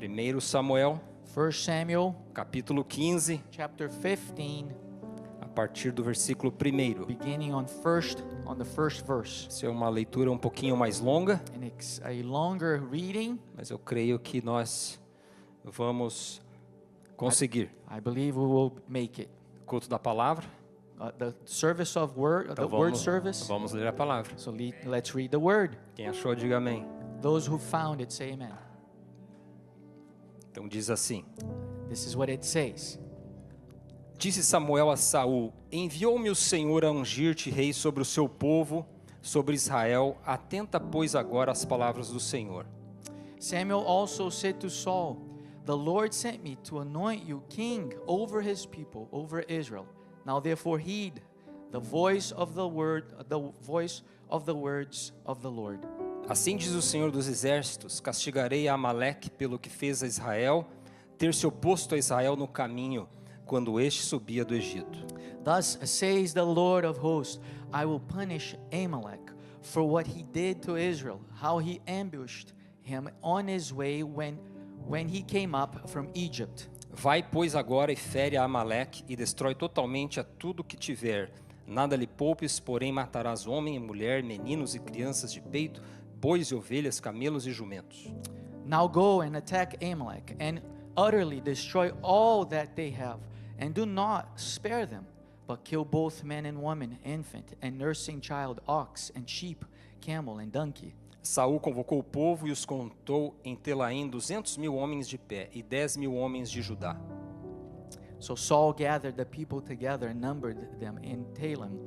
1 Samuel, 1 Samuel capítulo 15, chapter 15, a partir do versículo 1. beginning on the first verse. Essa é uma leitura um pouquinho mais longa, And it's a longer reading. mas eu creio que nós vamos conseguir. I believe we will make it. Culto da palavra. The service of word, Então the word service. vamos ler a palavra. So let's read the word. Quem achou, diga amém. Those who found it say amen. Então diz assim: This is what it says. Disse Samuel a Saul: Enviou-me o Senhor a ungir-te rei sobre o seu povo, sobre Israel. Atenta, pois, agora às palavras do Senhor. Samuel also said to Saul, The Lord sent me to anoint you king over his people, over Israel. Now therefore heed the voice of the words of the Lord. Assim diz o Senhor dos Exércitos: Castigarei a Amaleque pelo que fez a Israel, ter se oposto a Israel no caminho, quando este subia do Egito. Thus says the Lord of hosts, I will punish Amalek for what he did to Israel, how he ambushed him on his way when he came up from Egypt. Vai, pois, agora e fere a Amaleque e destrói totalmente a tudo que tiver. Nada lhe poupes, porém matarás homem e mulher, meninos e crianças de peito, bois e ovelhas, camelos e jumentos. Now go and attack Amalek and utterly destroy all that they have, and do not spare them, but kill both man and woman, infant and nursing child, ox and sheep, camel and donkey. Saul convocou o povo e os contou em Telaim 200.000 homens de pé e 10.000 homens de Judá. So Saul gathered the people together and numbered them in Telaim,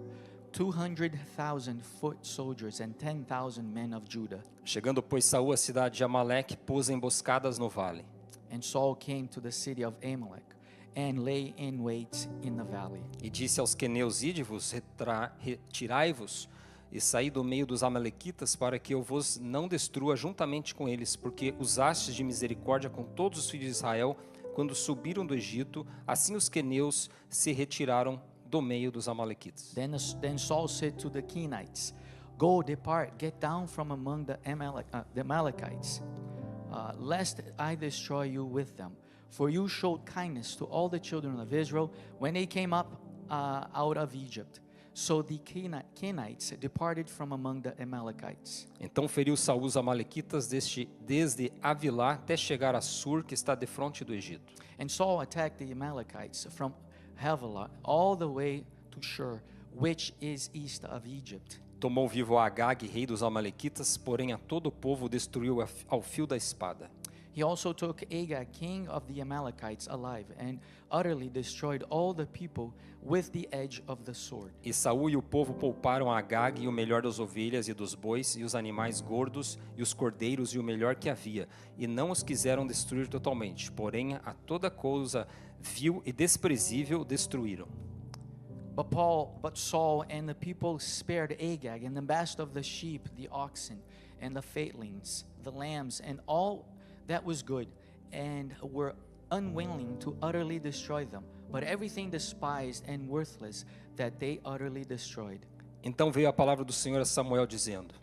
200,000 foot soldiers and 10,000 men of Judah. Chegando, pois, Saul à cidade de Amaleque, pôs emboscadas no vale. And Saul came to the city of Amalek and lay in wait in the valley. E disse aos queneus: Ide-vos, retirai-vos e saí do meio dos amalequitas, para que eu vos não destrua juntamente com eles, porque usastes de misericórdia com todos os filhos de Israel quando subiram do Egito. Assim os queneus se retiraram do meio dos amalequitas. Then Saul said to the Kenites, Go, depart, get down from among the Amalekites, lest I destroy you with them. For you showed kindness to all the children of Israel when they came up out of Egypt. So the Kenites departed from among the Amalekites. Então feriu Saul os amalequitas desde Avilá até chegar a Sur, que está defronte do Egito. And Saul attacked the Amalekites from Havilah all the way to Shur, which is east of Egypt. Tomou vivo a Agag, rei dos amalequitas, porém a todo o povo destruiu ao fio da espada. He also took Agag, king of the Amalekites, alive, and utterly destroyed all the people with the edge of the sword. E Saul e o povo pouparam a Agag e o melhor das ovelhas e dos bois, e os animais gordos, e os cordeiros, e o melhor que havia, e não os quiseram destruir totalmente, porém a toda coisa vil e desprezível destruíram. But Saul and the people spared Agag and the best of the sheep, the oxen, and the fatlings, the lambs, and all that was good, and were unwilling to utterly destroy them, but everything despised and worthless that they utterly destroyed. Então veio a palavra do Senhor a Samuel dizendo: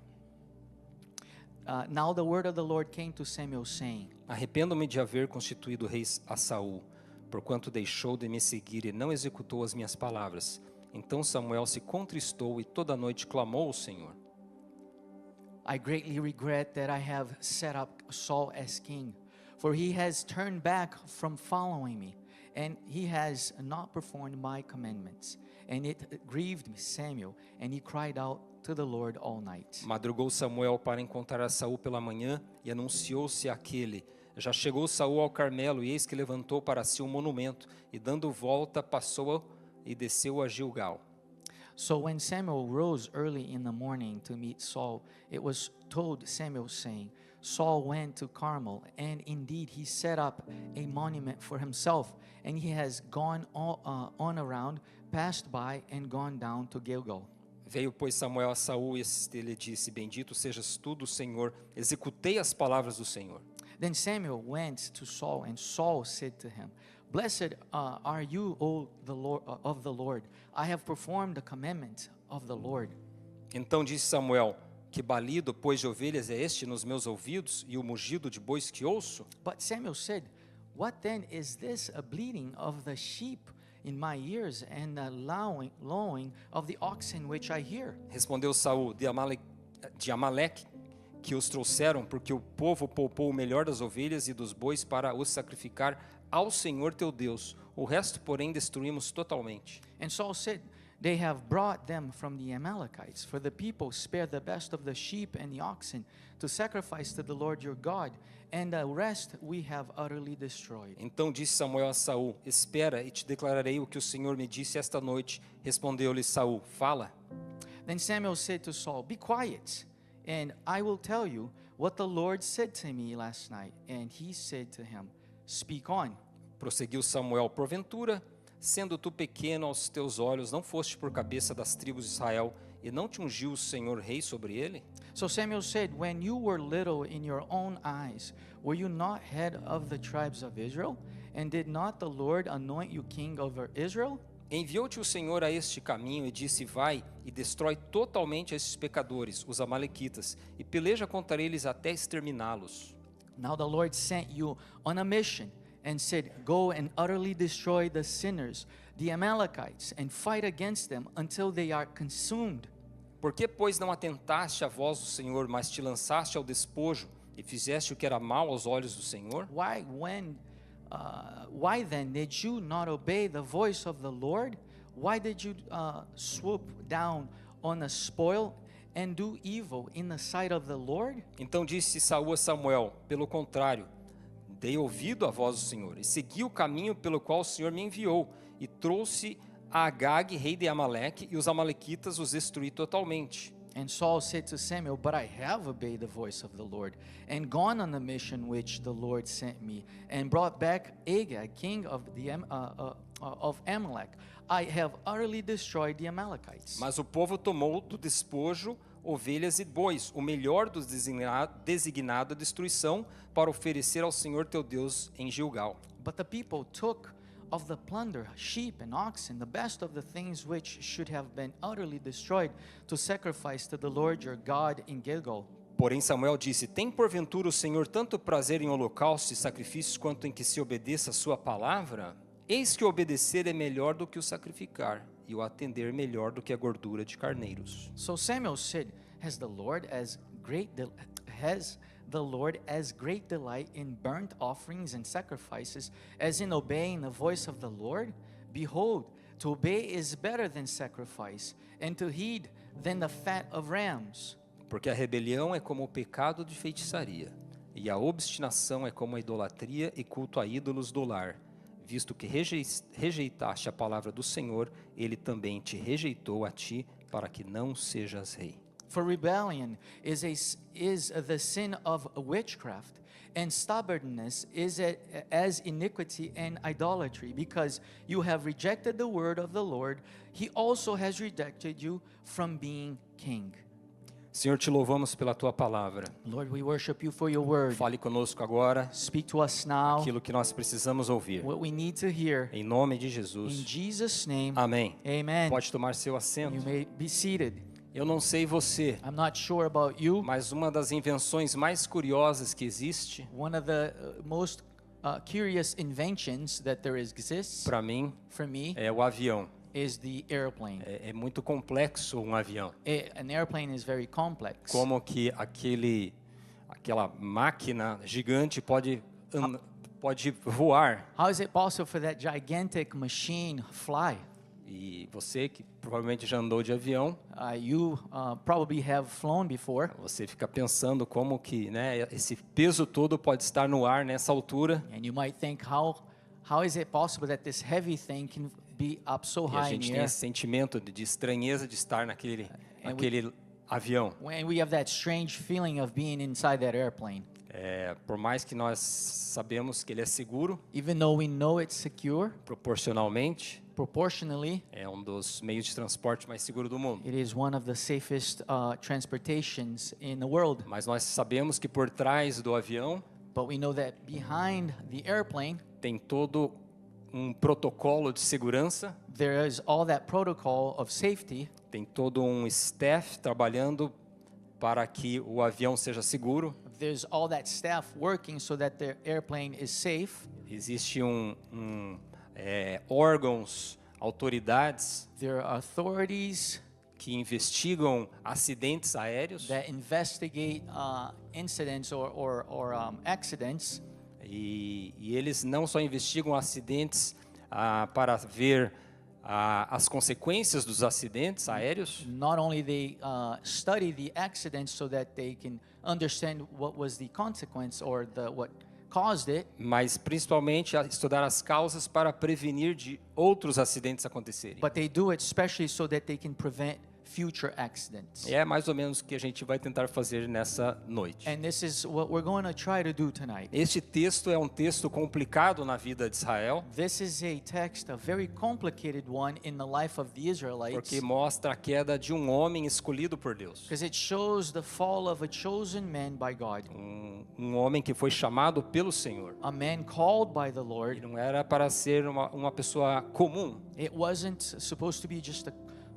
Now the word of the Lord came to Samuel, saying, Arrependo-me de haver constituído rei a Saul, porquanto deixou de me seguir e não executou as minhas palavras. Então Samuel se contristou e toda a noite clamou ao Senhor. I greatly regret that I have set up Saul as king, for he has turned back from following me, and he has not performed my commandments. And it grieved Samuel, and he cried out to the Lord all night. Madrugou Samuel para encontrar a Saul pela manhã, e anunciou-se àquele: Já chegou Saul ao Carmelo, e eis que levantou para si um monumento, e dando volta passou e desceu a Gilgal. So when Samuel rose early in the morning to meet Saul, it was told Samuel, saying, Saul went to Carmel, and indeed he set up a monument for himself, and he has gone on around, passed by, and gone down to Gilgal. Veio, pois, Samuel a Saul, e este lhe disse: Bendito sejas tu do Senhor, executei as palavras do Senhor. Then Samuel went to Saul, and Saul said to him, Blessed are you, O the Lord of the Lord. I have performed the commandment of the Lord. Então disse Samuel: Que balido, pois, de ovelhas é este nos meus ouvidos, e o mugido de bois que ouço? But Samuel said, "What then is this, a bleating of the sheep in my ears, and a lowing of the oxen which I hear?" Respondeu Saul, de Amaleque que os trouxeram, porque o povo poupou o melhor das ovelhas e dos bois para os sacrificar ao Senhor teu Deus. O resto, porém, destruímos totalmente. And Saul said, "They have brought them from the Amalekites, for the people spared the best of the sheep and the oxen to sacrifice to the Lord your God, and the rest we have utterly destroyed." Então disse Samuel a Saul: Espera, e te declararei o que o Senhor me disse esta noite. Respondeu-lhe Saul: Fala. Then Samuel said to Saul, "Be quiet, and I will tell you what the Lord said to me last night." And he said to him, "Speak on." Prosseguiu Samuel: Porventura, sendo tu pequeno aos teus olhos, não foste por cabeça das tribos de Israel, e não te ungiu o Senhor rei sobre ele? So Samuel said, "When you were little in your own eyes, were you not head of the tribes of Israel? And did not the Lord anoint you king over Israel?" Enviou-te o Senhor a este caminho e disse: Vai e destrói totalmente esses pecadores, os amalequitas, e peleja contra eles até exterminá-los. Now the Lord sent you on a mission and said, "Go and utterly destroy the sinners, the Amalekites, and fight against them until they are consumed." Por que, pois, não atentaste à voz do Senhor, mas te lançaste ao despojo e fizeste o que era mal aos olhos do Senhor? Why then did you not obey the voice of the Lord? Why did you swoop down on the spoil and do evil in the sight of the Lord? Então disse Saul a Samuel: Pelo contrário, dei ouvido à voz do Senhor e segui o caminho pelo qual o Senhor me enviou, e trouxe a Agag, rei de Amaleque, e os amalequitas os destruí totalmente. And Saul said to Samuel, "But I have obeyed the voice of the Lord, and gone on the mission which the Lord sent me, and brought back Agag, king of Amalek. I have utterly destroyed the Amalekites." Mas o povo tomou do despojo ovelhas e bois, o melhor dos designado à destruição, para oferecer ao Senhor teu Deus em Gilgal. But the people took of the plunder sheep and oxen, the best of the things which should have been utterly destroyed, to sacrifice to the Lord your God in Gilgal. Porém Samuel disse: Tem porventura o Senhor tanto prazer em holocaustos e sacrifícios quanto em que se obedeça a sua palavra? Eis que o obedecer é melhor do que o sacrificar, e o atender melhor do que a gordura de carneiros. So Samuel said, Has the Lord as great delight in burnt offerings and sacrifices as in obeying the voice of the Lord? Behold, to obey is better than sacrifice, and to heed than the fat of rams. Porque a rebelião é como o pecado de feitiçaria, e a obstinação é como a idolatria e culto a ídolos do lar. Visto que rejeitaste a palavra do Senhor, ele também te rejeitou a ti, para que não sejas rei. For rebellion is the sin of witchcraft, and stubbornness is as iniquity and idolatry. Because you have rejected the word of the Lord, he also has rejected you from being king. Senhor, te louvamos pela tua palavra. Lord, we worship you for your word. Fale conosco agora Speak to us now aquilo que nós precisamos ouvir. what we need to hear. Em nome de In Jesus. Jesus' name, Amém. amen. Pode tomar seu assento. You may be seated. Eu não sei você, I'm not sure about you. mas uma das invenções mais curiosas que existe, One of the most curious inventions that there exists para mim, for me é o avião. is the airplane. É muito complexo um avião. An airplane is very complex. Como que aquela máquina gigante pode voar? How is it possible for that gigantic machine fly? E você que provavelmente já andou de avião, You probably have flown before, você fica pensando como que, né, esse peso todo pode estar no ar nessa altura. and you might think, how is it possible that this heavy thing can be up so E a high in gente the tem air? esse sentimento de estranheza de estar naquele we- avião. When we have that strange feeling of being inside that airplane. Por mais que nós sabemos que ele é seguro, Even though we know it's secure, proporcionalmente, proportionally, é um dos meios de transporte mais seguros do mundo. it is one of the safest transportations in the world. Mas nós sabemos que por trás do avião But we know that behind the airplane, tem todo um protocolo de segurança, there is all that protocol of safety. tem todo um staff trabalhando para que o avião seja seguro. There's all that staff working so that their airplane is safe. Existe órgãos, autoridades There are authorities que investigam acidentes aéreos that investigate incidents or accidents. e eles não só investigam acidentes para ver as consequências dos acidentes aéreos, Not only they study the accidents so that they can understand what was the consequence or what caused it, mas principalmente a estudar as causas para prevenir de outros acidentes acontecerem. but they do it especially so that they can prevent future accidents. É mais ou menos o que a gente vai tentar fazer nessa noite. And this is what we're going to try to do tonight. Este texto é um texto complicado na vida de Israel, This is a text, a very complicated one in the life of the Israelites, porque mostra a queda de um homem escolhido por Deus. because it shows the fall of a chosen man by God, Um homem que foi chamado pelo Senhor. a man called by the E Lord. não era para ser uma pessoa comum, It wasn't supposed to be just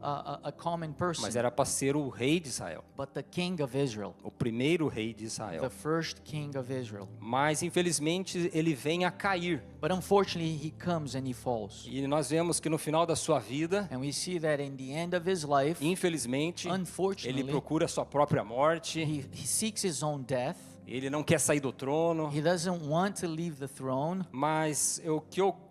a common person, mas era para ser o rei de Israel, but the king of Israel, o primeiro rei de the Israel. first king of Israel. Mas infelizmente ele vem a cair. But unfortunately, he comes and he falls. E nós vemos que no final da sua vida, And we see that in the end of his life, infelizmente, ele unfortunately, procura a sua própria morte. he seeks his own death. Ele não quer sair do trono. He doesn't want to leave the throne. Mas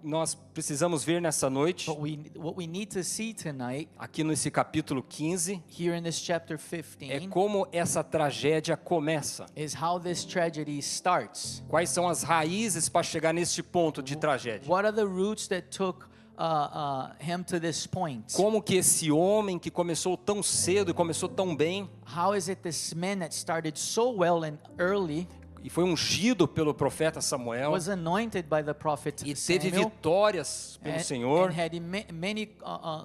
nós precisamos ver nessa noite, But what we need to see tonight, aqui nesse capítulo 15, here in this chapter é 15, como essa tragédia começa. is how this tragedy starts. Quais são as raízes para chegar nesse ponto de tragédia? What are the roots that took him to this point? Como que esse homem que começou tão cedo e começou tão bem How is it this man that started so well and early e foi ungido pelo profeta Samuel was anointed by the prophet e teve Samuel vitórias pelo Senhor? and had many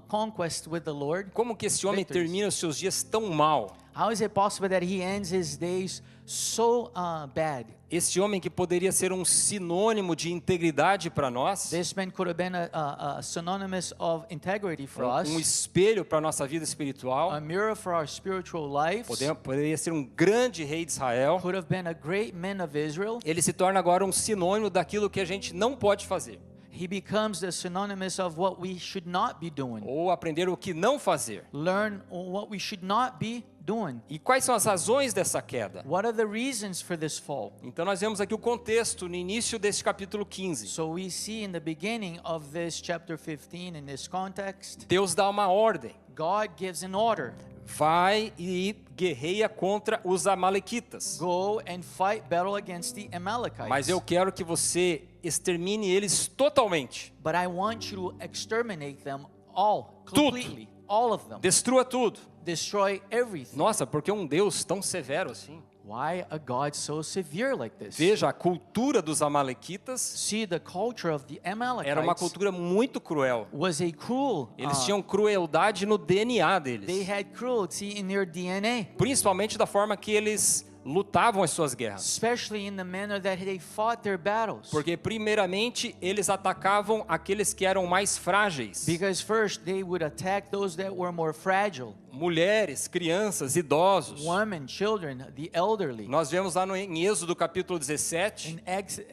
conquests with the Lord? Como que esse homem Victories. termina os seus dias tão mal? How is it possible that he ends his days so bad? Esse homem que poderia ser um sinônimo de integridade para nós, This man could have been a synonymous of integrity for us, espelho para a nossa vida espiritual, a mirror for our spiritual lives, poderia ser um grande rei de Israel. could have been a great man of Israel. Ele se torna agora um sinônimo daquilo que a gente não pode fazer, He becomes the synonymous of what we should not be doing. ou aprender o que não fazer. Learn what we should not be doing. E quais são as razões dessa queda? What are the reasons for this fall? Então nós vemos aqui o contexto no início desse capítulo 15. So we see in the beginning of this chapter 15, in this context, Deus dá uma ordem. God gives an order. Vai e guerreia contra os amalequitas. Go and fight battle against the Amalekites. Mas eu quero que você extermine eles totalmente. But I want you to exterminate them all, Tudo. completely, all of them. Destrua tudo. Destroy everything. Nossa, porque um Deus tão severo assim? Why a God so severe like this? Veja, a cultura dos amalequitas See, the culture of the era uma Amalekites cultura muito cruel. was a cruel. Eles tinham crueldade no DNA They deles, had cruelty in their DNA, principalmente da forma que eles lutavam as suas guerras. especially in the manner that they fought their battles. Porque primeiramente eles atacavam aqueles que eram mais frágeis, Because first they would attack those that were more fragile, mulheres, crianças, idosos. women, children, the elderly. Nós vemos lá em Êxodo capítulo 17, In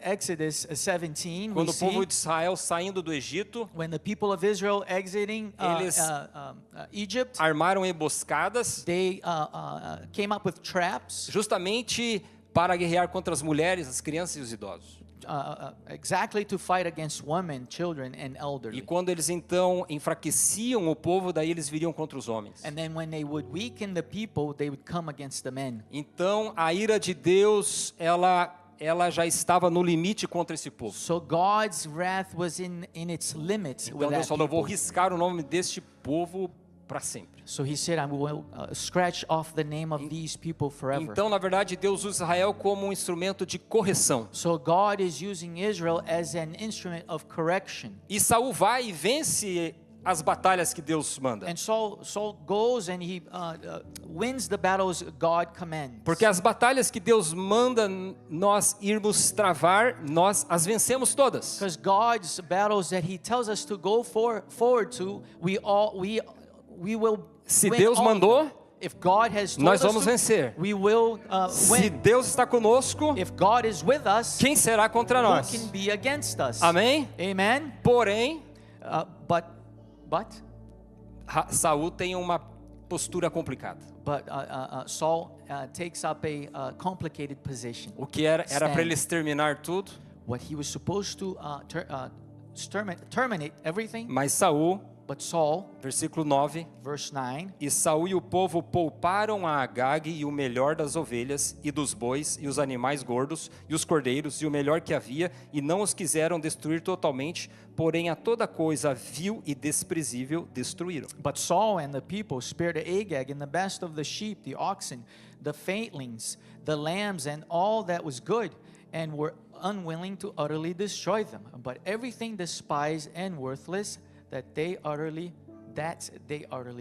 Exodus 17, we quando o povo see de Israel saindo do Egito, when the people of Israel exiting Eles Egypt, armaram emboscadas they came up with traps justamente para guerrear contra as mulheres, as crianças e os idosos. exactly to fight against women, children, and E elderly. quando eles então enfraqueciam o povo, daí eles viriam contra os homens. And then when they would weaken the people, they would come against the men. Então a ira de Deus, ela já estava no limite contra esse povo. So God's wrath was in its limit Então with Deus that falou: eu vou people. riscar o nome deste povo para sempre. So he said, I will scratch off the name of these people forever. Então, na verdade, Deus usa Israel como um instrumento de correção. So God is using Israel as an instrument of correction. E Saul vai e vence as batalhas que Deus manda. And Saul goes and he wins the battles God commands. Porque as batalhas que Deus manda nós irmos travar, nós as vencemos todas. Because God's battles that He tells us to go forward to, we will Se win Deus all of them. mandou, if God has told nós us vamos to, vencer. we will Se win. Deus está conosco, If God is with us, quem será contra who nós? can be against us? Amém? Amen. Porém, But Saul tem uma postura complicada. Saul takes up a complicated position. O que era para ele exterminar tudo, What he was supposed to terminate everything, mas Saul, but Saul, versículo 9, verse 9, e Saul e o povo pouparam a Agag e o melhor das ovelhas e dos bois e os animais gordos e os cordeiros e o melhor que havia, e não os quiseram destruir totalmente, porém a toda coisa vil e desprezível destruíram. but Saul and the people spared the Agag and the best of the sheep, the oxen, the faintlings, the lambs, and all that was good, and were unwilling to utterly destroy them. But everything despised and worthless that they utterly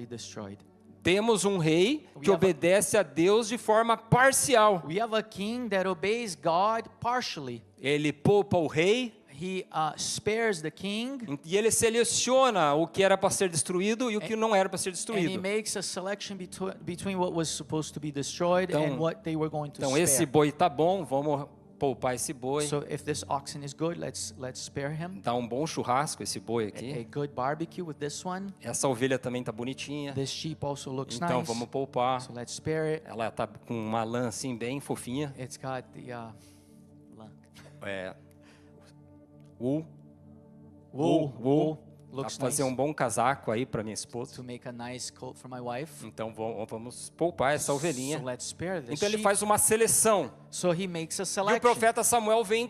destroyed. Temos um rei que We have a- obedece a Deus de forma parcial. We have a king that obeys God partially. Ele poupa o rei He spares the king, e ele seleciona o que era para ser destruído e o que não era para ser and he destruído. makes a selection between what was supposed to be destroyed Então- and what they were going to Então esse spare. boi tá bom, vamos poupar esse boi. So if this oxen is good, let's spare him. Dá um bom churrasco esse boi A aqui. good barbecue with this one. Essa ovelha também tá bonitinha. This sheep also looks Então nice. vamos poupar. So let's spare it. Ela tá com uma lã assim bem fofinha. It's got the lunk. É, wool. Wool. Dá Looks pra fazer nice. um bom casaco aí para minha esposa. To make a nice coat for my wife. Então vamos poupar essa ovelhinha. So let's spare this Então ele sheep. faz uma seleção. So he makes a E o selection. profeta Samuel vem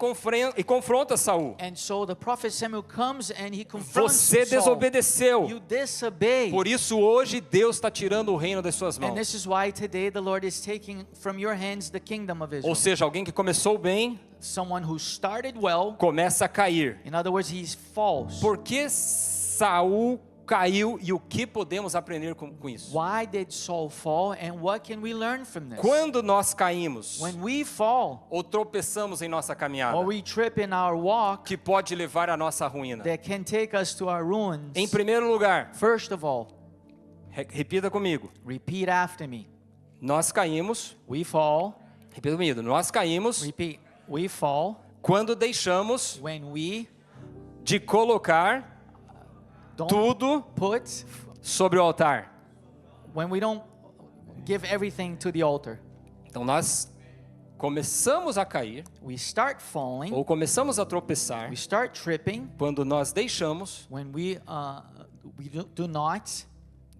e confronta Saul. And so the prophet Samuel comes and he confronts Você Saul. desobedeceu. You disobeyed. Por isso hoje Deus está tirando o reino das suas And mãos. this is why today the Lord is taking from your hands the kingdom of Israel. Ou seja, alguém que começou bem Someone who started well, começa a cair. in other words, he's false. Por que Saul caiu e o que podemos aprender com isso? Why did Saul fall and what can we learn from this? Quando nós caímos When we fall ou tropeçamos em nossa caminhada, or we trip in our walk, que pode levar à nossa ruína. that can take us to our ruins. Em primeiro lugar, First of all, repita comigo. repeat after me. Nós caímos, We fall. repita comigo. Nós caímos Repeat. We fall quando deixamos when we de colocar don't tudo put, sobre o altar. when we don't give everything to the altar. Então nós começamos a cair We start falling. ou começamos a tropeçar We start tripping quando nós deixamos when we do not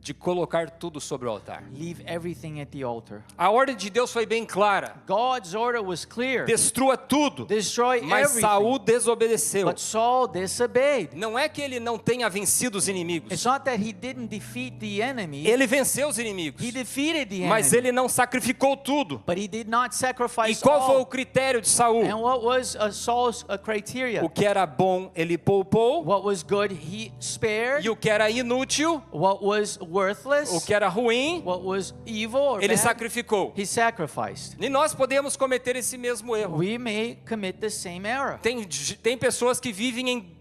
de colocar tudo sobre o altar. leave everything at the altar. A ordem de Deus foi bem clara. God's order was clear. Destrua tudo. Destroy Mas everything. Saul desobedeceu. But Saul disobeyed. Não é que ele não tenha vencido os inimigos. It's not that he didn't defeat the enemy. Ele venceu os inimigos. He defeated the Mas enemy. ele não sacrificou tudo. But he did not E sacrifice qual foi o all. critério de Saul? And what was Saul's criteria? O que era bom, ele poupou. What was good, he spared. E o que era inútil, What was worthless, o que era ruim, what was evil or ele bad, sacrificou. he sacrificed. E nós podemos cometer esse mesmo erro. We may commit the same error. Tem pessoas que vivem em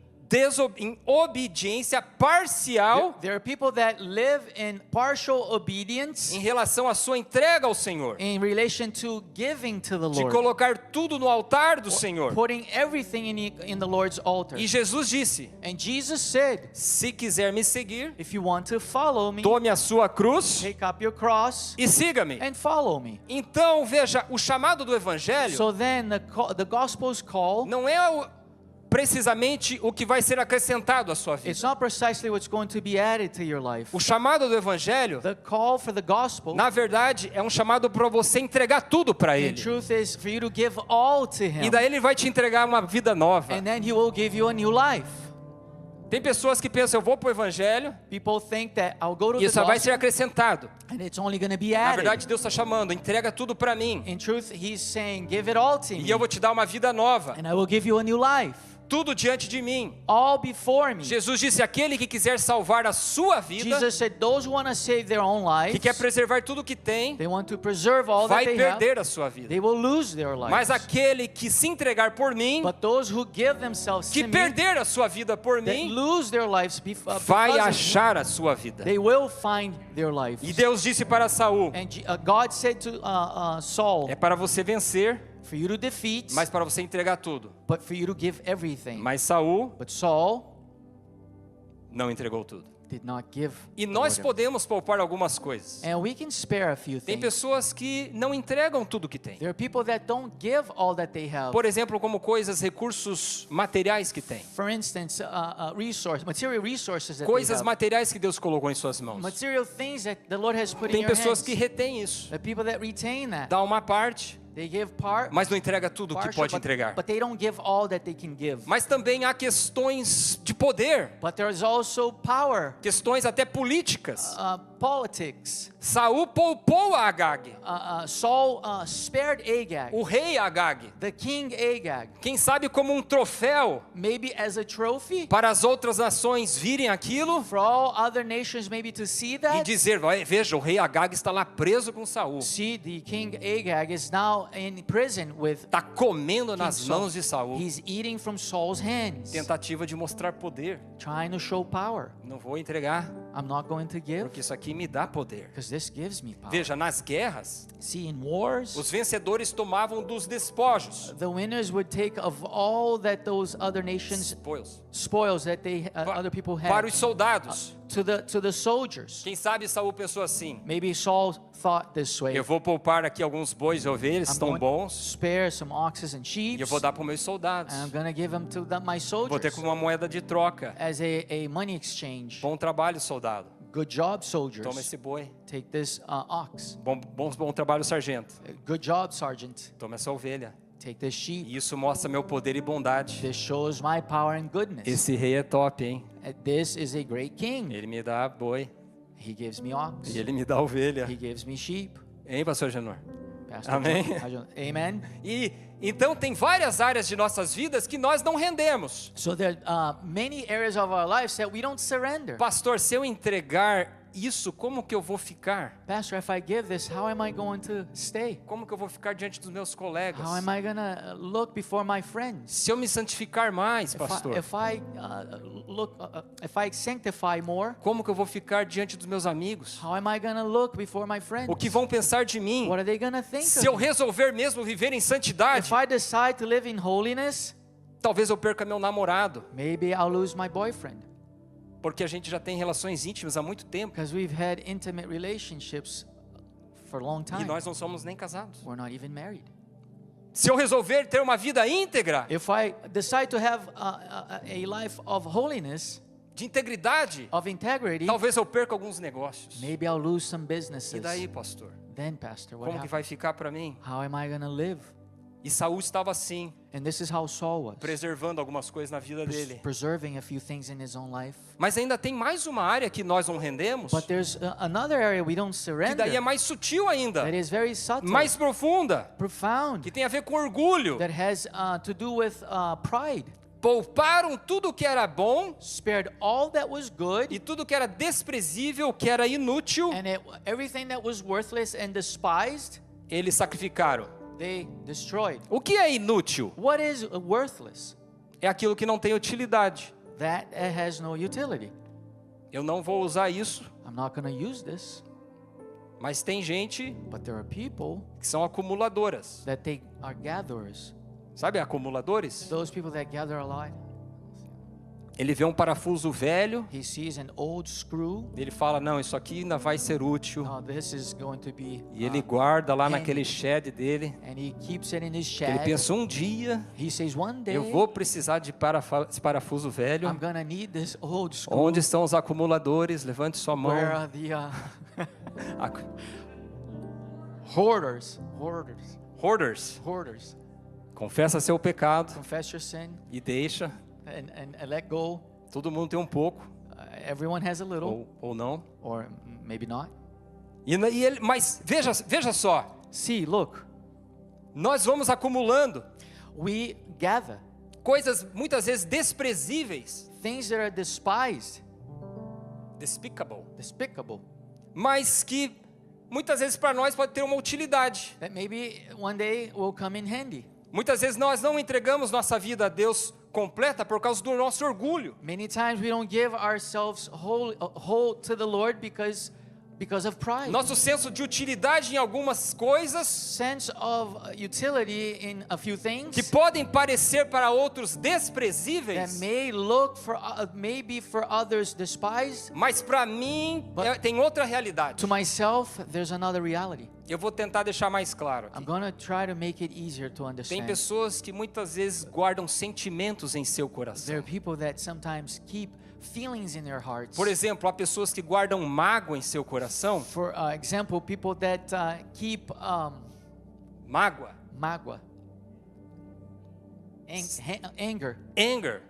obediência parcial There are people that live in partial obedience em relação à sua entrega ao Senhor. in relation to giving to the De Lord, colocar tudo no altar do Senhor. putting everything in the Lord's altar. E Jesus disse: And Jesus said, se quiser me seguir, if you want to follow me, tome a sua cruz take up your cross e siga-me. and follow me. Então, veja, o chamado do Evangelho So then the gospel's call, não é precisamente o que vai ser acrescentado à sua vida. it's not precisely what's going to be added to your life. O chamado do Evangelho, The call for the gospel, na verdade, é um chamado para você entregar tudo para in Ele. truth, is for you to give all to E Him. daí Ele vai te entregar uma vida nova. And then He will give you a new life. Tem pessoas que pensam, eu vou para o Evangelho People think that I'll go to e the isso só vai ser gospel acrescentado. and it's only going to be Na added. verdade, Deus está chamando, entrega tudo para mim. In truth, He's saying, give it all to E me, eu vou te dar uma vida nova. and I will give you a new life. tudo diante de mim. all before me. Jesus disse, aquele que quiser salvar a sua vida, Jesus said, those who want to save their own que lives, quer preservar tudo que tem, they want to preserve all that vai they have, perder a sua vida. they will lose their lives. Mas aquele que se entregar por mim, But those who give themselves que to me, perder a sua vida por that mim, lose their lives vai because of me, achar a sua vida. they will find their lives. E Deus disse para Saul, And God said to Saul, é para você vencer, for you to defeat, mas para você entregar tudo. but for you to give everything. Mas Saul But Saul não entregou tudo. did not give. E the nós word. podemos poupar algumas coisas. And we can spare a few Tem things. pessoas que não entregam tudo que têm. There are people that don't give all that they have. Por exemplo, como coisas, recursos materiais que têm. For instance, material resources that Coisas they have. materiais que Deus colocou em suas mãos. Material things that the Lord has put in Tem your pessoas hands. que retêm isso. The people that retain that. Dá uma parte, They give part, mas não entrega tudo o que partial, pode entregar. but they don't give all that they can give. Mas também há questões de poder, But there is also power, questões até políticas. politics. Saul poupou a Agag, Saul spared Agag, o rei Agag. the king Agag, Quem sabe como um troféu maybe as a trophy para as outras nações virem aquilo for all other nations, maybe to see e that. dizer, veja, o rei Agag está lá preso com Saul. See, the king Agag is now in prison with Está comendo King nas Saul. mãos de Saul. He's eating from Saul's hands, Tentativa de mostrar poder. trying to show power. Não vou entregar, I'm not going to give porque isso aqui me dá poder. because this gives me power. Veja, nas guerras, See, in wars, os vencedores tomavam dos despojos. the winners would take of all that those other nations spoils that they other people had Para os soldados. to the soldiers. Quem sabe Saul pensou assim, Maybe Saul thought this way. eu vou poupar aqui alguns bois e ovelhas, I'm estão going to bons, spare some oxes and sheep, e eu vou dar para os meus soldados. and I'm going to give them to my Vou ter soldiers como uma moeda de troca. as a money exchange. Bom trabalho, soldado. Good job, soldiers. Toma esse boi. Take this ox. Bom trabalho, sargento. Good job, sergeant. Toma essa ovelha. Take this sheep. E isso mostra meu poder e bondade. This shows my power and goodness. Esse rei é top, hein? This is a great king. Ele me dá boi He gives me ox. e ele me dá ovelha. He gives me sheep. Hein, pastor Genor? Pastor Amém. Amen. E então tem várias áreas de nossas vidas que nós não rendemos. So there are many areas of our lives that we don't surrender. Pastor, se eu entregar isso, como que eu vou ficar? Pastor, if I give this, how am I going to stay? Como que eu vou ficar diante dos meus colegas? How am I going to look before my friends? Se eu me santificar mais, pastor, If I sanctify more, como que eu vou ficar diante dos meus amigos? how am I going to look before my friends? O que vão pensar de mim? What are they going to think Se eu of me? resolver mesmo viver em santidade, If I decide to live in holiness, talvez eu perca meu namorado, maybe I'll lose my boyfriend. porque a gente já tem relações íntimas há muito tempo Because we've had intimate relationships for a long e time. nós não somos nem casados. We're not even married. Se eu resolver ter uma vida íntegra, If I decide to have a life of holiness, de integridade, of integrity, talvez eu perca alguns negócios. maybe I'll lose some businesses. E daí, pastor? Then, Pastor, what Como que happens? vai ficar para mim? How am I going to live? E Saul estava assim, And this is how Saul was, preservando algumas coisas na vida dele. preserving a few things in his own life. Mas ainda tem mais uma área que nós não rendemos, But there's another area we don't que surrender daí é mais sutil ainda, that is very subtle, mais profunda, profound, que tem a ver com orgulho. that has to do with pride. Pouparam tudo que era bom Spared all that was good e tudo que era desprezível, que era inútil, and everything that was worthless and despised, eles sacrificaram. they destroyed. O que é inútil? What is worthless? É aquilo que não tem utilidade. That has no utility. Eu não vou usar isso, I'm not going to use this. mas tem gente But there are people que são acumuladoras. that they are gatherers. Sabe acumuladores? Those people that gather a lot. Ele vê um parafuso velho, He sees an old screw. ele fala, não, isso aqui ainda vai ser útil. Oh, this is going to be. E ele guarda lá naquele shed dele. And he keeps it in his Ele shed. pensa, um dia He says, one day eu vou precisar de esse parafuso velho. I'm gonna need this old screw. Onde estão os acumuladores? Levante sua mão. Where are the Ac- hoarders? Hoarders. Confessa seu pecado Confess your sin e deixa. and let go. Todo mundo tem um pouco, Everyone has a little, ou não. or maybe not. Mas veja só, See, look, nós vamos acumulando. we gather. coisas muitas vezes desprezíveis, things that are despised, despicable, mas que muitas vezes para nós pode ter uma utilidade. that maybe one day will come in handy. Muitas vezes nós não entregamos nossa vida a Deus completa por causa do nosso orgulho. Many times we don't give ourselves whole to the Lord because of pride. Nosso senso de utilidade em algumas coisas Sense of utility in a few things que podem parecer para outros that desprezíveis, may look for maybe for others despised. mas para mim tem outra realidade. To myself, there's another reality. Eu vou tentar deixar mais claro aqui. I'm going to try to make it easier to Tem understand. pessoas que muitas vezes guardam sentimentos em seu There coração. are people that sometimes keep feelings in their hearts. Por exemplo, há pessoas que guardam mágoa em seu coração. For example, people that keep Mágoa, magua, anger, anger.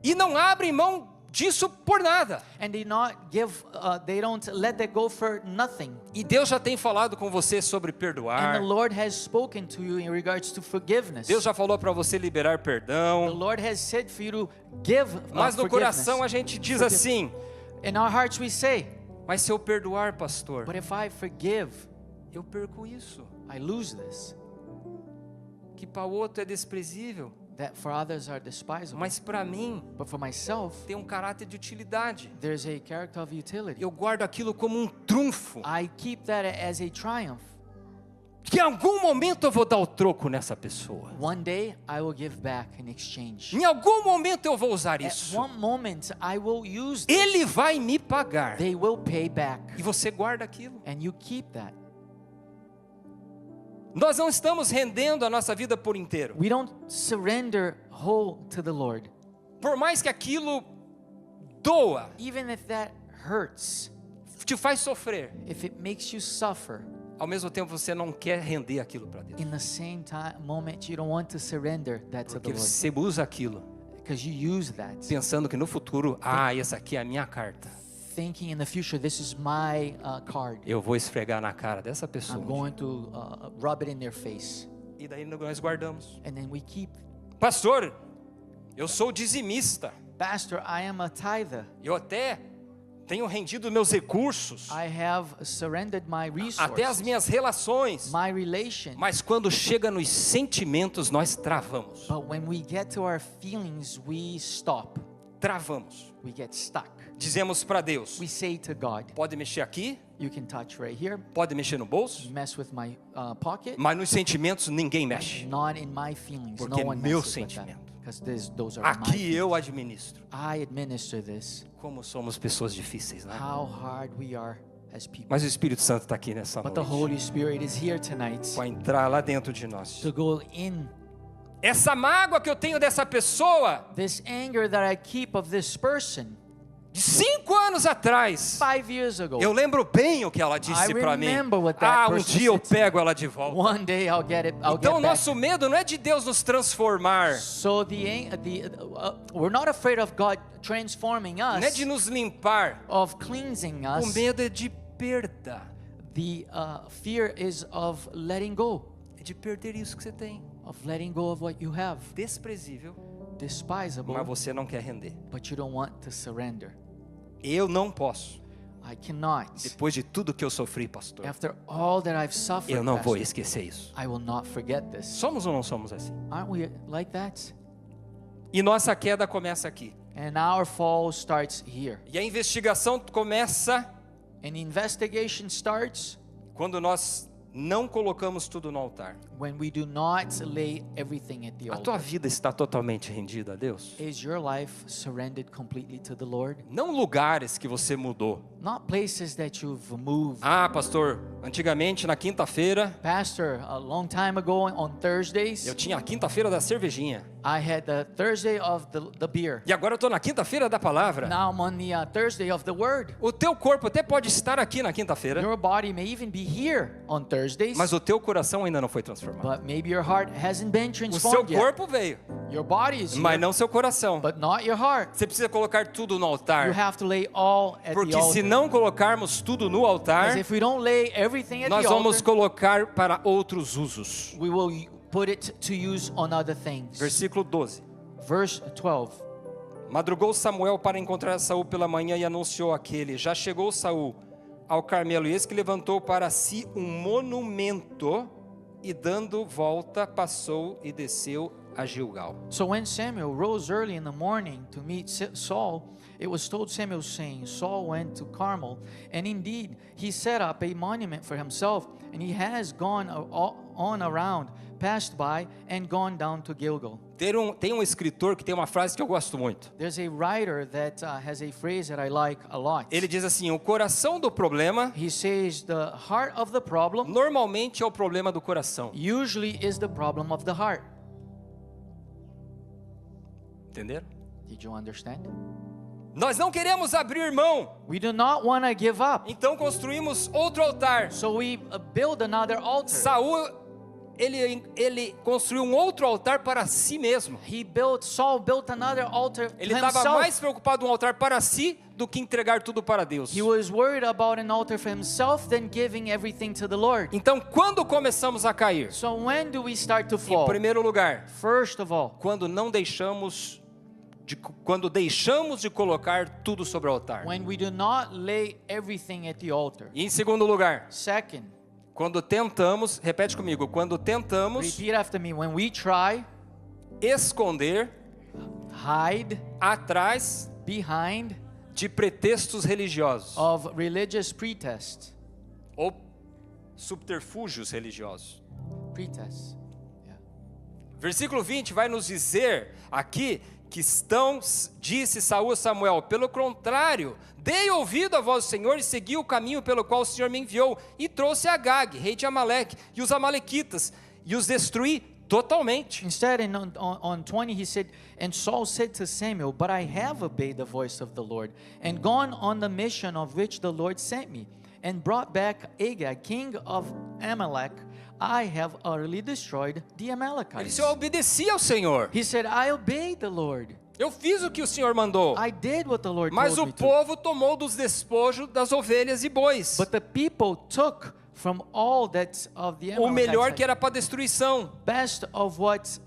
E não abrem mão disso por nada. and they don't let that go for nothing. E Deus já tem falado com você sobre And perdoar. the Lord has spoken to you in regards to forgiveness. Deus já falou para você liberar The perdão. Lord has said for you to give Mas no forgiveness. coração a gente diz assim: In our hearts we say, mas se eu perdoar, pastor, but if I forgive, eu perco isso. I lose this. Que para o outro é desprezível, That for others are despisable. mas para mim But for myself, tem um caráter de utilidade. there's a character of utility. Eu guardo aquilo como um trunfo. I keep that as a triumph. Que em algum momento eu vou dar o troco nessa pessoa. One day I will give back in exchange. Em algum momento eu vou usar At isso. one moment I will use this. Ele vai me pagar. They will pay back. E você guarda aquilo. And you keep that. Nós não estamos rendendo a nossa vida por inteiro. We don't surrender whole to the Lord. Por mais que aquilo doa, Even if that hurts, te faz sofrer, if it makes you suffer, ao mesmo tempo você não quer render aquilo para Deus. in the same moment you don't want to surrender that to the Porque Lord. você usa aquilo Because you use that. pensando que no futuro, essa aqui é a minha carta. Thinking in the future, this is my card. Eu vou esfregar na cara dessa pessoa. I'm going to rub it in their face. E daí nós guardamos. And then we keep. Pastor, eu sou dizimista. Pastor, I am a tither. Eu até tenho rendido meus recursos, I have surrendered my até as resources, minhas relações. my relation. Mas quando chega nos sentimentos, nós travamos. But when we get to our feelings, we stop. Travamos. We get stuck. Dizemos para Deus: We say to God, pode mexer aqui, you can touch right here, pode mexer no bolso, mess with my pocket, mas nos sentimentos ninguém mexe. not in my feelings. Porque No one meu messes with that. sentimento. Because those are my Aqui feelings. eu administro. I administer this. Como somos pessoas difíceis, né? How hard we are as people. Mas o Espírito Santo está aqui nessa But the noite Holy Spirit is here tonight para entrar lá dentro de nós. to go in. Essa mágoa que eu tenho dessa pessoa, This anger that I keep of this person de 5 anos atrás, 5 years ago. eu lembro bem o que ela disse I para mim. remember what that Um person dia eu said to me. pego ela de volta. One day I'll get it. I'll Então o get back. nosso medo não é de Deus nos transformar, So we're not afraid of God transforming não é us, de nos limpar. of cleansing O us. medo é de perda, The fear is of letting go, é de perder isso que você tem. of letting go of what you have. Desprezível, Despisable, mas você não quer render. but you don't want to surrender. Eu não posso. I cannot. Depois de tudo que eu sofri, pastor, After all that I've suffered, eu não vou Pastor, esquecer isso. I will not forget this. Somos ou não somos assim? Aren't we like that? E nossa queda começa aqui. And our fall starts here. E a investigação começa And investigation starts quando nós não colocamos tudo no altar. when we do not lay everything at the A tua altar. vida está totalmente rendida a Deus? Is your life surrendered completely to the Lord? Não lugares que você mudou. Not places that you've moved. Pastor, antigamente na quinta-feira, Pastor, a long time ago on Thursdays, eu tinha a quinta-feira da cervejinha. I had the Thursday of the beer. E agora eu estou na quinta-feira da palavra. Now I'm on the Thursday of the word. O teu corpo até pode estar aqui na quinta-feira, Your body may even be here on Thursdays, mas o teu coração ainda não foi transformado. but maybe your heart hasn't been O seu transformed yet. corpo veio, Your body is mas here, não seu coração. but not your heart. Você precisa colocar tudo no You altar. have to lay all at the Porque se altar. não colocarmos tudo no altar, Because if we don't lay everything at nós the vamos altar, colocar para outros usos. we will put it to use on other things. Versículo 12. Verse 12. Madrugou Samuel para encontrar Saul pela manhã e anunciou àquele: já chegou Saul ao Carmelo, e eis que levantou para si um monumento, e dando volta passou e desceu a Gilgal. So when Samuel rose early in the morning to meet Saul, it was told Samuel, saying, Saul went to Carmel, and indeed he set up a monument for himself, and he has gone on around, passed by, and gone down to Gilgal. Tem um escritor que tem uma frase que eu gosto muito. There's a writer that has a phrase that I like a lot. Ele diz assim: o coração do problema He says the heart of the problem normalmente é o problema do coração. usually is the problem of the heart. Entenderam? Did you understand? Nós não queremos abrir mão, We do not want to give up. então construímos outro altar. So we build another altar. Saul, ele construiu um outro altar para si mesmo. Saul built another altar Ele to estava himself. mais preocupado com um altar para si do que entregar tudo para Deus. He was worried about an altar for himself than giving everything to the Lord. Então, quando começamos a cair? So when do we start to Em fall? primeiro lugar, First of all, quando deixamos de colocar tudo sobre o altar. when we do not lay everything at the altar. E em segundo lugar, Second, quando tentamos, repete comigo, quando tentamos repeat after me, when we try, esconder hide atrás behind de pretextos religiosos of religious pretests. ou subterfúgios religiosos. Pretests. Yeah. Versículo 20 vai nos dizer aqui que disse Saul a Samuel: pelo contrário, dei ouvido à voz do Senhor e segui o caminho pelo qual o Senhor me enviou, e trouxe Agag, rei de Amaleque, e os amalequitas, e os destruí totalmente. Instead, on 20, he said, and Saul said to Samuel, but I have obeyed the voice of the Lord, and gone on the mission of which the Lord sent me, and brought back Agag, king of Amalek. I have utterly destroyed the Ele Amalekites. disse: eu obedeci ao Senhor, He said, I obeyed the Lord. eu fiz o que o Senhor mandou, I did what the Lord mas told o me to. povo tomou dos despojos das ovelhas e bois, But the people took from all that's of the o melhor que Amalekites, era para destruição, best of what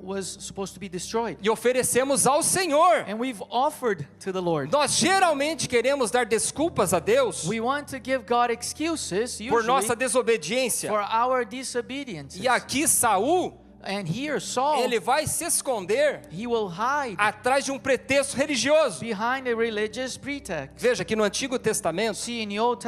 was supposed to be destroyed. e oferecemos ao Senhor. And we've offered to the Lord. Nós geralmente queremos dar desculpas a Deus We want to give God excuses, por usually, nossa desobediência. for our disobedience. E aqui Saul, And here Saul, ele vai se esconder he will hide atrás de um pretexto religioso. behind a religious pretext. Veja que no Antigo Testamento See, in the Old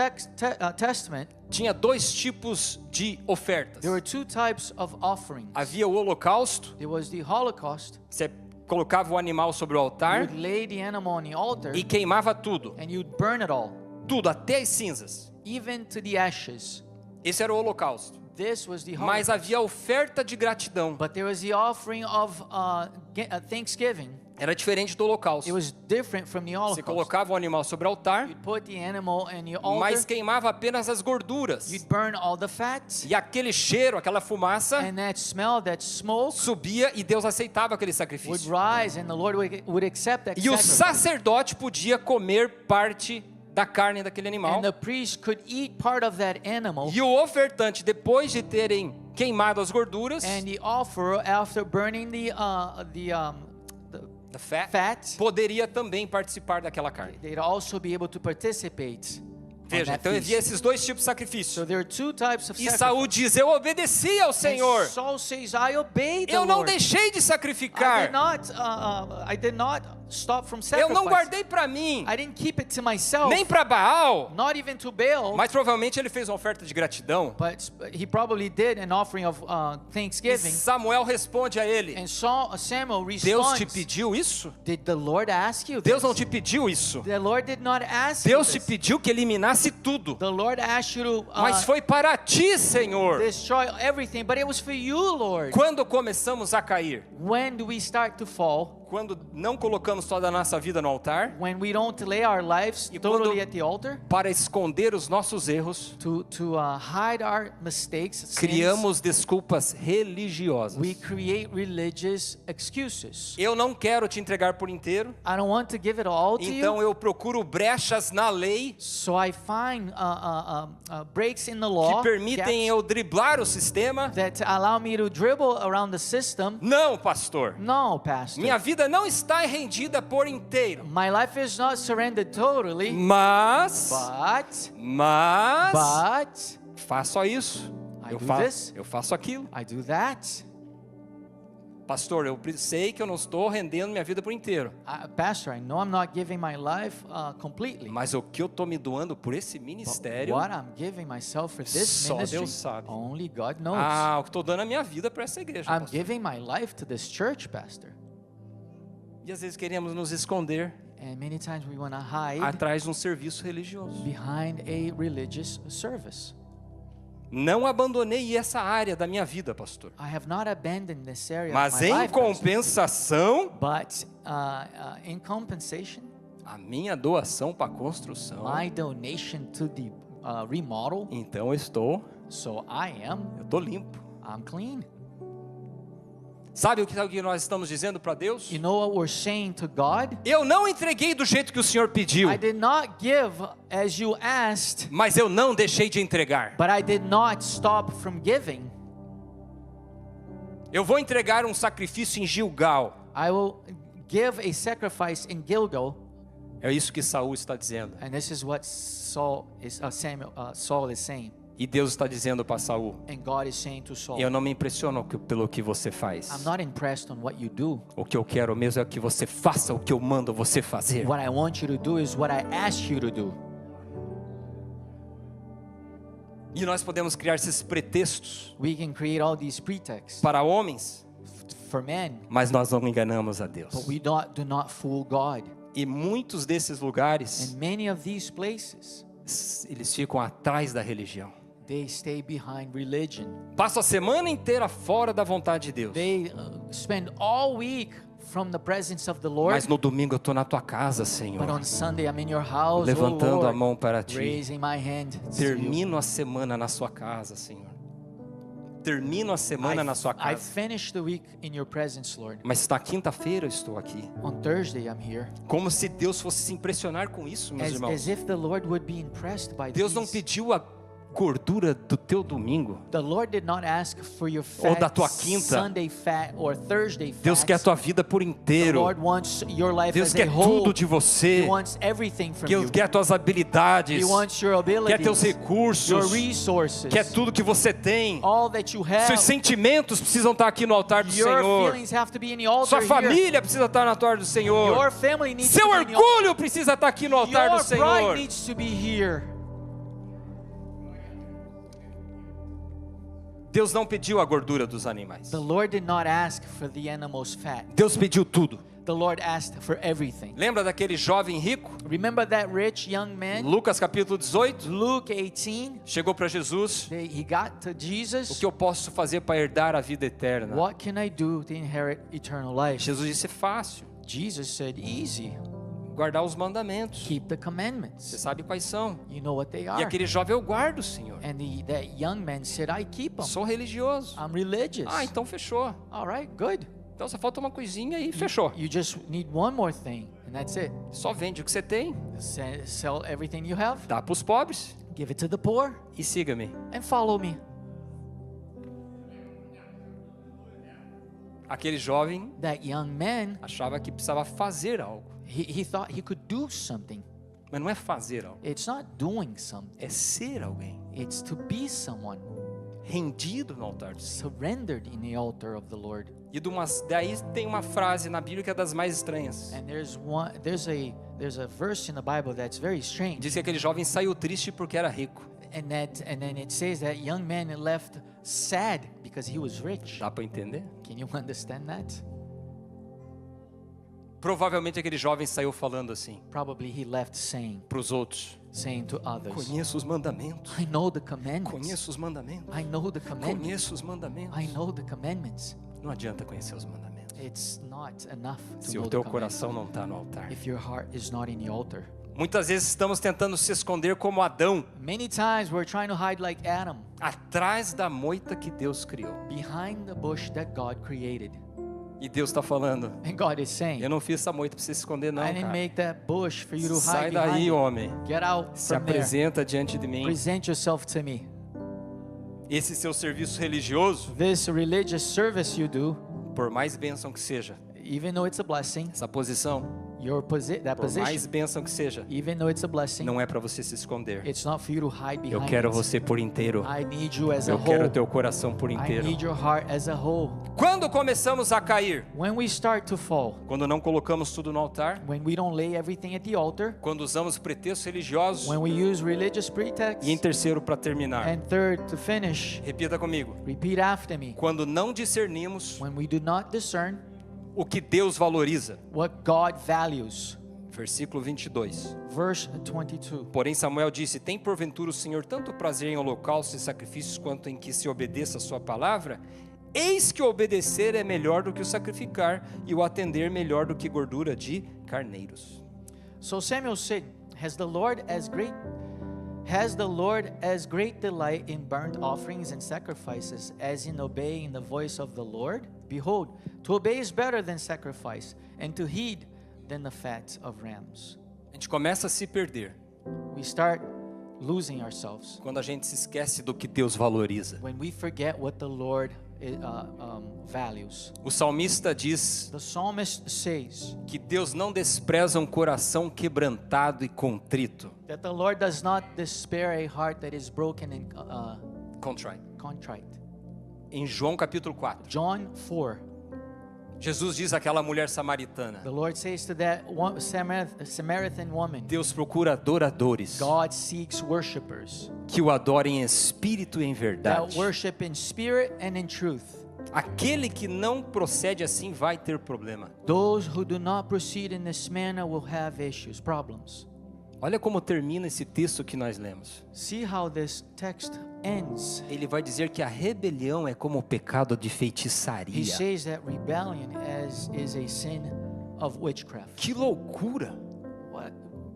Testament, tinha dois tipos de ofertas. there were two types of offerings. Havia o holocausto, There was the Holocaust. você colocava o animal sobre o You altar would lay the animal on the altar, e queimava tudo, and you'd burn it all, tudo, até as cinzas. even to the ashes. Esse era o holocausto. This was the Mas Holocaust. havia a oferta de gratidão. But there was the offering of thanksgiving. Era diferente do holocausto. It was different from the Você Holocaust. colocava o animal sobre o altar, You'd put the animal in the altar. mas queimava apenas as gorduras. You'd burn all the fats, E aquele cheiro, aquela fumaça and that smell, that smoke, subia e Deus aceitava aquele would sacrifício. rise, and the Lord would accept that E o sacrifice. sacerdote podia comer parte da carne daquele animal. And the priest could eat part of that animal, E o ofertante, depois de terem queimado as gorduras, and the offerer, after burning the the fat, fat, poderia também participar daquela carne. they'd also be able to participate. on Veja, that então feast. havia esses dois tipos de sacrifício. So there are two types of E sacrifice. Saul diz: eu obedeci ao Senhor. And Saul says, I obeyed the Eu não Lord. deixei de I sacrificar. did not stop from Eu sacrifice. não guardei para mim, I didn't keep it to myself, nem para Baal. not even to Baal. Mas provavelmente ele fez uma oferta de gratidão. But he probably did an offering of E thanksgiving. Samuel responde a ele: And Samuel Deus te responds, pediu isso? did the Lord ask you Deus this? não te pediu isso. The Lord did not ask Deus you te this. pediu que eliminasse tudo. The Lord asked you to Mas foi para ti, Senhor. destroy everything, but it was for you, Lord. Quando começamos a cair? When do we start to fall? quando não colocamos toda a nossa vida no altar, when we don't lay our lives E totally quando- at the altar, para esconder os nossos erros, to hide our mistakes, sins, criamos desculpas religiosas. we create religious excuses. Eu não quero te entregar por inteiro, I don't want to give it all to então you, eu procuro brechas na lei so I find breaks in the que law permitem gaps eu driblar o sistema. that allow me to dribble around the system. Não, pastor. No, Pastor. Minha vida não está rendida por inteiro. My life is not surrendered totally, Mas but faço só isso. I Eu do faço, this. eu faço aquilo. I do that. Pastor, eu sei que eu não estou rendendo minha vida por inteiro. Pastor, I know I'm not giving my life completely. Mas o que eu estou me doando por esse ministério, What I'm giving myself for this só ministry, Deus sabe. only God knows. o que estou dando a minha vida para essa igreja. I'm pastor. giving my life to this church, Pastor. E às vezes queremos nos esconder And many times we want to hide atrás de um serviço religioso. behind a religious service. Não abandonei essa área da minha vida, pastor. I have not abandoned this area Mas of my em life, Pastor. compensação, But in compensation, a minha doação para a construção. my donation to the remodel, Então eu estou limpo. I'm clean. Sabe o que nós estamos dizendo para Deus? You know what we're saying to God? Eu não entreguei do jeito que o Senhor pediu, I did not give as you asked, mas eu não deixei de entregar. but I did not stop from giving. Eu vou entregar um sacrifício em Gilgal. I will give a sacrifice in Gilgal, É isso que Saul está dizendo. and this is what Saul is saying, E Deus está dizendo para Saul: and God is saying to Saul, eu não me impressiono pelo que você faz. I'm not impressed on what you do. O que eu quero mesmo é que você faça o que eu mando você fazer. What I want you to do is what I ask you to do. E nós podemos criar esses pretextos We can create all these pretexts para homens, for men, mas nós não enganamos a Deus. but we do not fool God. E muitos desses lugares, And many of these places, eles ficam atrás da religião. they stay behind religion. Passam a semana inteira fora da vontade de Deus. They spend all week from the presence of the Lord, Mas no domingo eu estou na tua casa, but Senhor, on Sunday I'm in your house, levantando oh a mão para Lord, ti. raising my hand to you. Termino a semana na sua casa, Senhor. Termino a semana na sua I casa. finished the week in your presence, Lord. Mas na quinta-feira eu estou aqui. On Thursday I'm here. Como se Deus fosse se impressionar com isso, meus As irmãos. if the Lord would be impressed by Deus não these. pediu a gordura do teu domingo The Lord did not ask for your ou fat da tua quinta. Sunday fat or Thursday fat. Deus quer a tua vida por The inteiro. Lord wants your life Deus as quer a whole. tudo de você. He wants everything from Deus you. quer tuas habilidades. He wants your abilities, Quer teus recursos. your resources, Quer tudo que você tem. all that you have. Seus sentimentos precisam estar aqui no altar do Your Senhor. feelings have to be in the altar Sua here. família precisa estar no altar do Senhor. Your family needs Seu to be in the altar. orgulho precisa estar aqui no altar Your do Senhor. pride needs to be here. Deus não pediu a gordura dos animais. The Lord did not ask for the animal's fat. Deus pediu tudo. The Lord asked for everything. Lembra daquele jovem rico? Remember that rich young man? Lucas capítulo 18. Luke 18, Chegou para Jesus. he got to O Jesus. que eu posso fazer para herdar a vida eterna? What can I do to inherit eternal life? Jesus disse: fácil. Jesus said, easy. Guardar os mandamentos. Keep the Você commandments. sabe quais são. You know what they E are. aquele jovem: eu guardo, Senhor. And that young man said, I keep them. Sou religioso. I'm religious. Então fechou. All right, good. Então só falta uma coisinha e fechou. You just need one more thing, and that's it. Só vende o que você tem, Sell everything you have, dá para os pobres give it to the poor, e siga-me. and follow me. Aquele jovem That young man, achava que precisava fazer algo. he thought he could do something. Mas não é fazer algo, It's not doing something. é ser alguém. It's to be someone Rendido no altar do Senhor. surrendered in the altar of the Lord. E daí tem uma frase na Bíblia que é das mais estranhas. And there's a verse in the Bible that's very strange. Diz que aquele jovem saiu triste porque era rico. And then it says that young man left sad because he was rich. Dá para entender? Can you understand that? Provavelmente aquele jovem saiu falando assim Probably he left saying para os outros: to others, conheço os mandamentos. I know the commandments. Conheço os mandamentos. I know the commandments. Conheço os mandamentos. I know the commandments. Não adianta conhecer os mandamentos. It's not enough to se know o the teu commandments coração não está no altar. if your heart is not in the altar. Muitas vezes estamos tentando se esconder como Adão, Many times we're trying to hide like Adam, atrás da moita que Deus criou. behind the bush that God created. E Deus está falando, And God is saying, eu não fiz essa moita para você se esconder não, I didn't cara. make that bush for you to Sai hide daí, behind. homem. Get out Se from there. apresenta diante de mim. Present yourself to me. Esse seu serviço religioso, This religious service you do, por mais bênção que seja, even though it's a blessing, essa posição, that por mais position, bênção que seja, even though it's a blessing, não é para você se esconder. it's not for you to hide Eu behind quero it. você por inteiro. I need you as a Eu quero whole. o teu coração por I inteiro. need your heart as a whole. Quando começamos a cair? When we start to fall, Quando não colocamos tudo no altar? when we don't lay everything at the altar, Quando usamos pretextos religiosos? when we use religious E em pretexts, terceiro, para terminar, and third, to finish, repita comigo. repeat after me. Quando não discernimos When we do not discern o que Deus valoriza. what God values. Versículo 22. Verse 22. Porém Samuel disse: tem porventura o Senhor tanto prazer em holocaustos e sacrifícios quanto em que se obedeça a sua palavra? Eis que o obedecer é melhor do que o sacrificar, e o atender melhor do que gordura de carneiros. So Samuel said, Has the Lord as great delight in burnt offerings and sacrifices as in obeying the voice of the Lord? Behold, to obey is better than sacrifice, and to heed than the fat of rams. A gente começa a se perder We start losing ourselves quando a gente se esquece do que Deus valoriza. when we forget what the Lord values. O salmista diz The psalmist says que Deus não despreza um coração quebrantado e contrito. that the Lord does not despair a heart that is broken and contrite. Em João capítulo 4, John 4. Jesus diz àquela mulher samaritana: The Lord says to that Samaritan woman, Deus procura adoradores God seeks worshipers que o adorem em espírito e em that verdade. worship in spirit and in truth. Aquele que não procede assim vai ter problema. Those who do not proceed in this manner will have issues, problems. Olha como termina esse texto que nós lemos. See how this text ends. Ele vai dizer que a rebelião é como o pecado de He feitiçaria. says that rebellion is a sin of witchcraft. Que loucura! What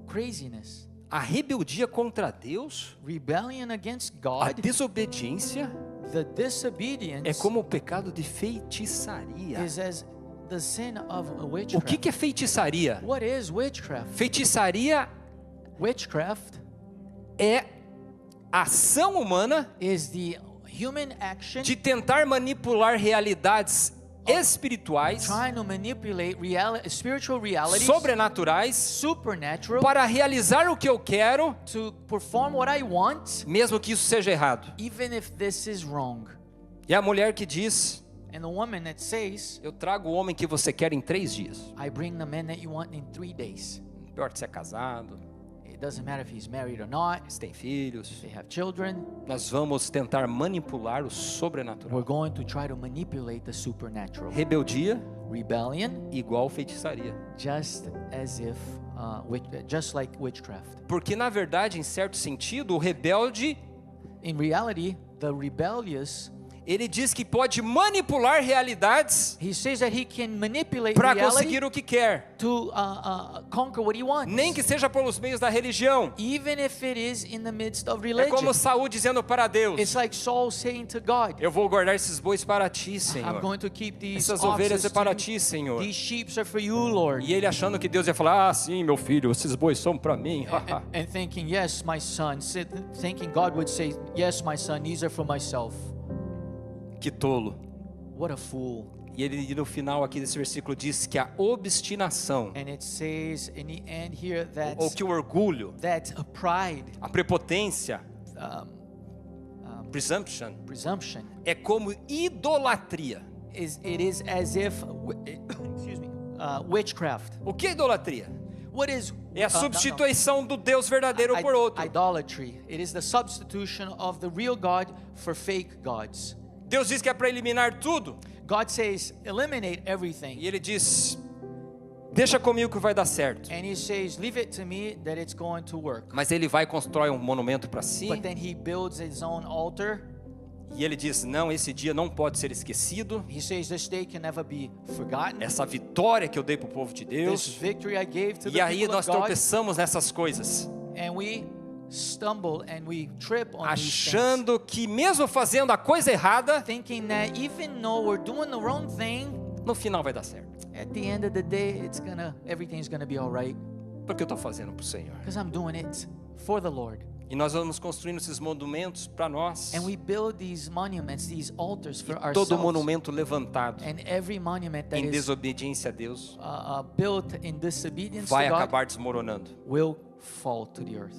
craziness. A rebeldia contra Deus, Rebellion against a God, desobediência the é disobedience como o pecado de feitiçaria. is as the sin of O witchcraft. que é feitiçaria? What is witchcraft? Feitiçaria Witchcraft é a ação humana is the human action de tentar manipular realidades espirituais, trying to manipulate spiritual realities, sobrenaturais, supernatural, para realizar o que eu quero, to perform what I want, mesmo que isso seja errado. even if this is wrong. E a mulher que diz: And the woman that says, eu trago o homem que você quer em 3 dias. I bring the man that you want in 3 days. Não importa se é casado, It doesn't matter if he's married or not, se tem filhos. they have children. Nós vamos tentar manipular o We're sobrenatural. going to try to manipulate the supernatural. Rebeldia Rebellion, igual feitiçaria. just as if, just like witchcraft. Porque na verdade, em certo sentido, o rebelde, In reality, the rebellious, ele diz que pode manipular realidades he says that he can manipulate para reality conseguir o que quer, to conquer what he wants, nem que seja pelos meios da religião. even if it is in the midst of É religion. como Saul dizendo para Deus: It's like Saul saying to God, eu vou guardar esses bois para ti, I'm Senhor. going to keep these Essas ovelhas é oxes para to ti, you. Senhor. These sheep are for you, Lord. E ele achando que Deus ia falar: ah, sim, meu filho, esses bois são para mim. And thinking, yes, my son. Thinking God would say, yes, my son, these are for myself. Que tolo. What a fool. E ele no final aqui desse versículo diz que a obstinação, And it says in the end here ou que o orgulho, that a pride, a prepotência, presumption, é como idolatria. it is as if, excuse me, witchcraft. O que é idolatria? What is É a substituição do Deus verdadeiro por outro. idolatry? It is the substitution of the real God for fake gods. Deus diz que é para eliminar tudo. God says, eliminate everything. E ele diz: deixa comigo que vai dar certo. And he says, leave it to me that it's going to work. Mas ele vai e constrói um monumento para si. But then he builds his own altar. E ele diz, não, esse dia não pode ser esquecido. He says this day can never be forgotten. Essa vitória que eu dei para o povo de This Deus. victory I gave to E the aí people nós of God. tropeçamos nessas coisas, And we stumble and we trip on these things. achando que mesmo fazendo a coisa errada, Thinking that even though we're doing the wrong thing, no final vai dar certo. at the end of the day, everything's gonna be all right. Porque eu estou fazendo para o Senhor. Because I'm doing it for the Lord. E nós vamos construindo esses monumentos para nós. And we build these monuments, these altars for E todo ourselves. monumento levantado And every monument that em is desobediência a Deus built in disobedience vai to God acabar desmoronando. will fall to the earth.